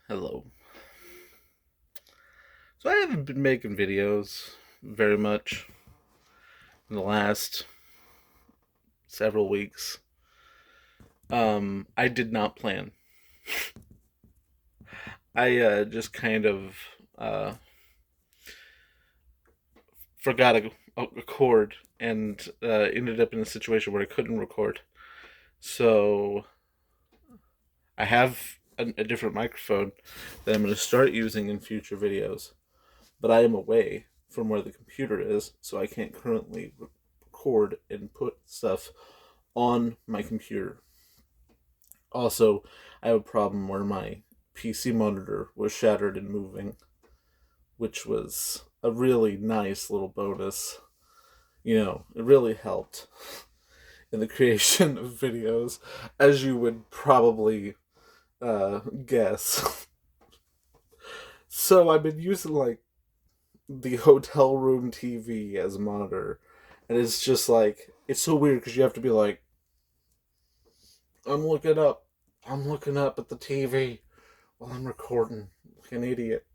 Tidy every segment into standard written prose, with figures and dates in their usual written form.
Hello. So I haven't been making videos very much in the last several weeks. I did not plan. I just kind of uh, forgot a cord and ended up in a situation where I couldn't record. So I have a different microphone that I'm going to start using in future videos. But I am away from where the computer is, so I can't currently record and put stuff on my computer. Also, I have a problem where my PC monitor was shattered and moving, which was a really nice little bonus. It really helped in the creation of videos, as you would probably guess. So I've been using like the hotel room TV as a monitor, and it's just like it's so weird because you have to be like, I'm looking up, I'm looking up at the TV while I'm recording like an idiot.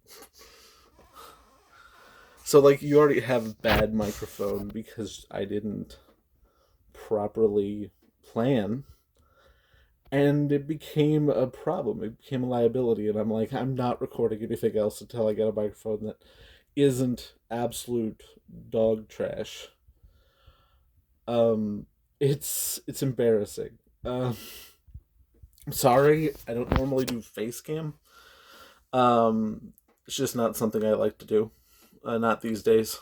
So like you already have a bad microphone because I didn't properly plan, and it became a problem. It became a liability, and I'm like, I'm not recording anything else until I get a microphone that isn't absolute dog trash. Um, it's embarrassing. I'm sorry, I don't normally do face cam. It's just not something I like to do. Not these days.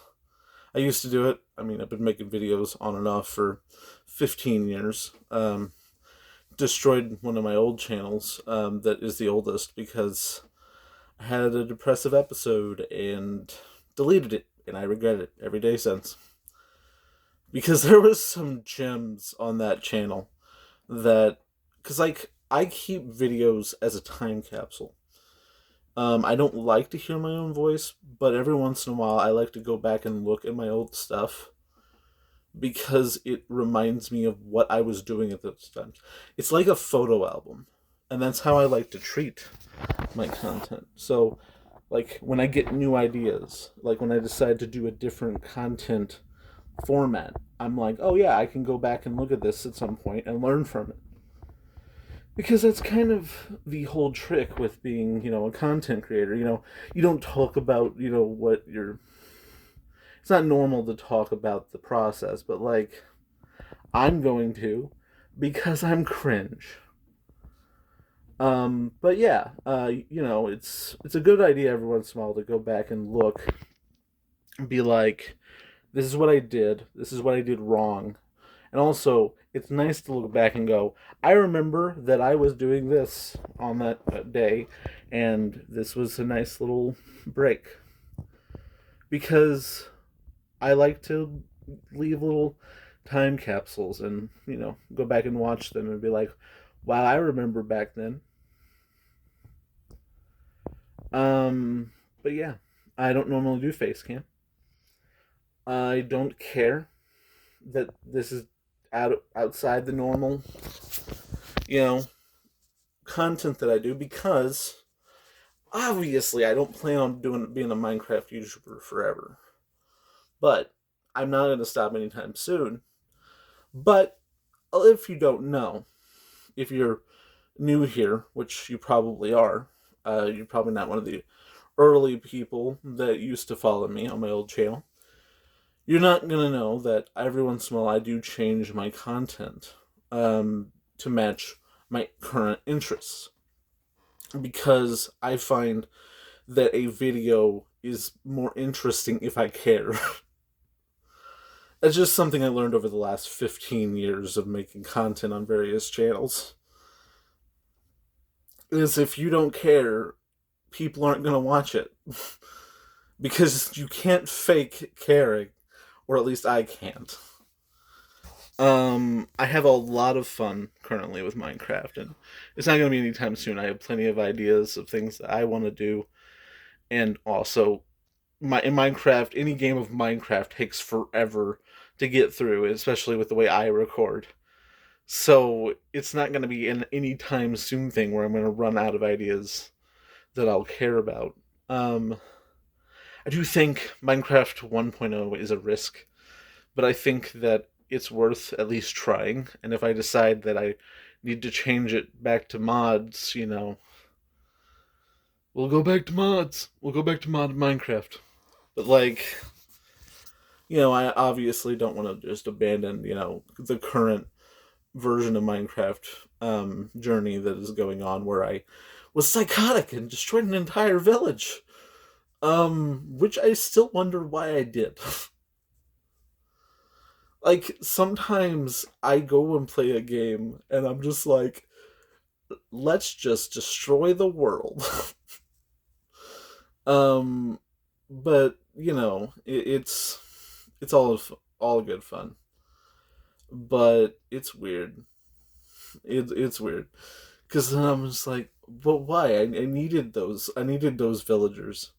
I used to do it. I mean, I've been making videos on and off for 15 years. Destroyed one of my old channels, that is the oldest, because I had a depressive episode and deleted it, and I regret it every day since. Because there was some gems on that channel that, because like I keep videos as a time capsule. I don't like to hear my own voice, but every once in a while I like to go back and look at my old stuff because it reminds me of what I was doing at those times. It's like a photo album, and that's how I like to treat my content. So, like when I get new ideas, like when I decide to do a different content format, I'm like, oh yeah, I can go back and look at this at some point and learn from it. Because that's kind of the whole trick with being, a content creator. You don't talk about, what you're. It's not normal to talk about the process, but like, I'm going to because I'm cringe. But yeah, it's a good idea every once in a while to go back and look and be like, this is what I did, this is what I did wrong. And also, it's nice to look back and go, I remember that I was doing this on that day, and this was a nice little break. Because I like to leave little time capsules and, go back and watch them and be like, wow, I remember back then. Um, but yeah, I don't normally do face cam. I don't care that this is outside the normal, you know, content that I do because obviously I don't plan on being a Minecraft YouTuber forever. But I'm not going to stop anytime soon. But if you don't know, if you're new here, which you probably are, you're probably not one of the early people that used to follow me on my old channel. You're not gonna know that every once in a while I do change my content to match my current interests because I find that a video is more interesting if I care. It's just something I learned over the last 15 years of making content on various channels. Is if you don't care, people aren't going to watch it. Because you can't fake caring, or at least I can't. I have a lot of fun currently with Minecraft, and it's not going to be anytime soon. I have plenty of ideas of things that I want to do, and also in Minecraft, any game of Minecraft takes forever to get through, especially with the way I record. So it's not going to be an anytime soon thing where I'm going to run out of ideas. that I'll care about. Um, I do think Minecraft 1.0 is a risk, but I think that it's worth at least trying. And if I decide that I need to change it back to mods, we'll go back to mods. We'll go back to mod Minecraft. But like, I obviously don't want to just abandon, the current version of Minecraft journey that is going on where I was psychotic and destroyed an entire village. Which I still wonder why I did. Like, sometimes I go and play a game and I'm just like, let's just destroy the world. um, but, it's all good fun. But it's weird. It's weird. Because then I'm just like, but why? I needed those. I needed those villagers.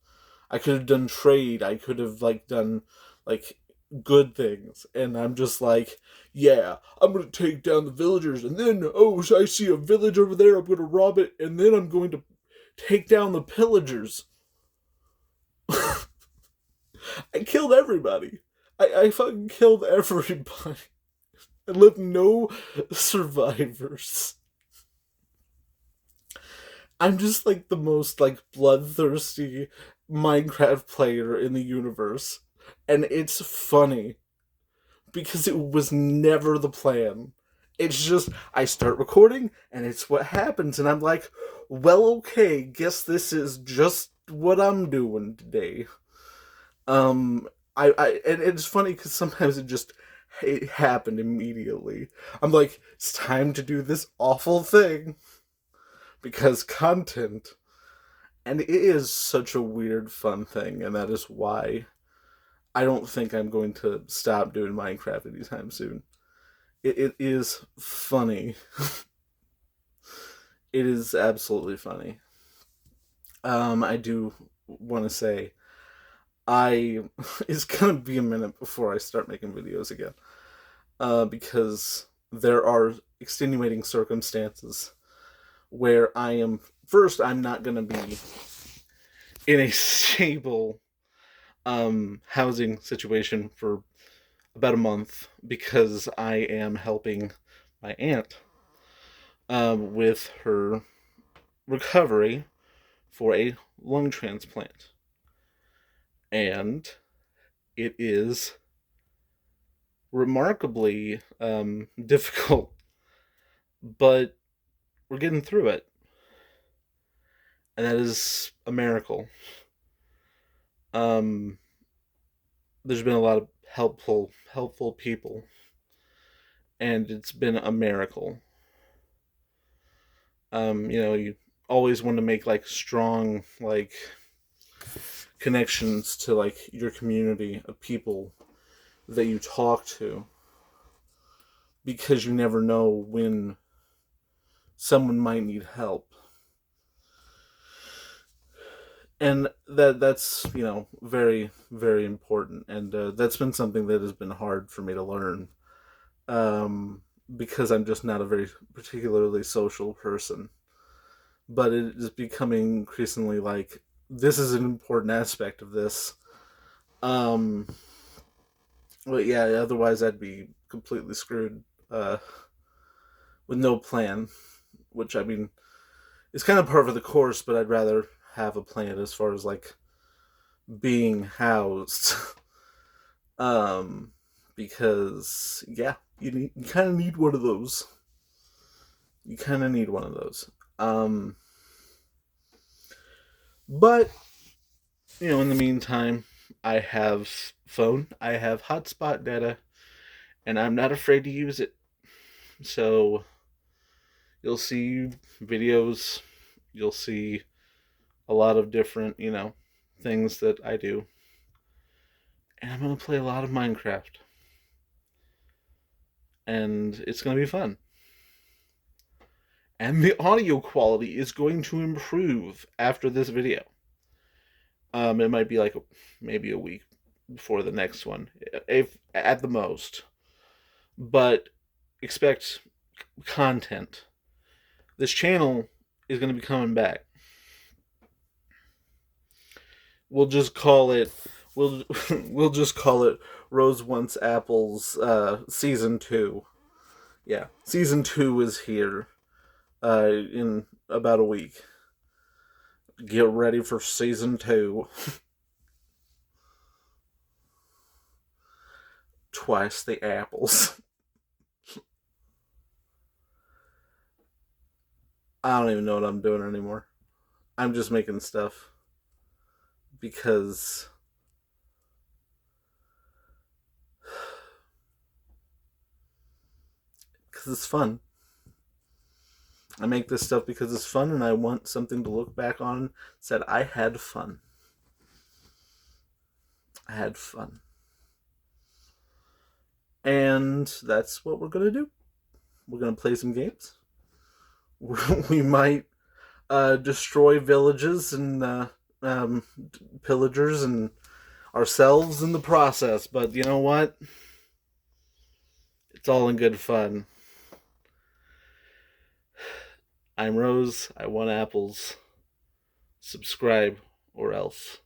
I could have done trade. I could have done like good things, and I'm just like, yeah, I'm gonna take down the villagers, and then so I see a village over there. I'm gonna rob it, and then I'm going to take down the pillagers. I killed everybody. I fucking killed everybody. I left no survivors. I'm just like the most bloodthirsty Minecraft player in the universe. And it's funny because it was never the plan. It's just I start recording and it's what happens and I'm like, well, okay, guess this is just what I'm doing today. Um I and it's funny cuz sometimes it happened immediately. I'm like, it's time to do this awful thing because content. And it is such a weird, fun thing, and that is why I don't think I'm going to stop doing Minecraft anytime soon. It is funny. It is absolutely funny. I do want to say, I it's gonna be a minute before I start making videos again, because there are extenuating circumstances where I'm not gonna be in a stable housing situation for about a month because I am helping my aunt with her recovery for a lung transplant. And it is remarkably difficult, but we're getting through it. And that is a miracle. Um, there's been a lot of helpful people, and it's been a miracle. You always want to make strong connections to your community of people that you talk to because you never know when someone might need help. And that's very, very important, and that's been something that has been hard for me to learn, because I'm just not a very particularly social person. But it is becoming increasingly this is an important aspect of this. Um, but yeah, otherwise I'd be completely screwed with no plan, which I mean is kind of part of the course, but I'd rather have a plan as far as being housed. um, because yeah, you kind of need one of those. You kind of need one of those. But in the meantime, I have phone, I have hotspot data, and I'm not afraid to use it. So you'll see videos, you'll see a lot of different, things that I do. And I'm going to play a lot of Minecraft. And it's going to be fun. And the audio quality is going to improve after this video. It might be maybe a week before the next one, if at the most. But expect content. This channel is going to be coming back. we'll just call it we'll we'll just call it Rose Wants Apples season 2. Yeah, season 2 is here in about a week. Get ready for season 2. Twice the apples. I don't even know what I'm doing anymore. I'm just making stuff because it's fun. I make this stuff because it's fun and I want something to look back on and said I had fun. I had fun. And that's what we're going to do. We're going to play some games. We might destroy villages and pillagers and ourselves in the process, but you know what? It's all in good fun. I'm Rose. I want apples. Subscribe or else.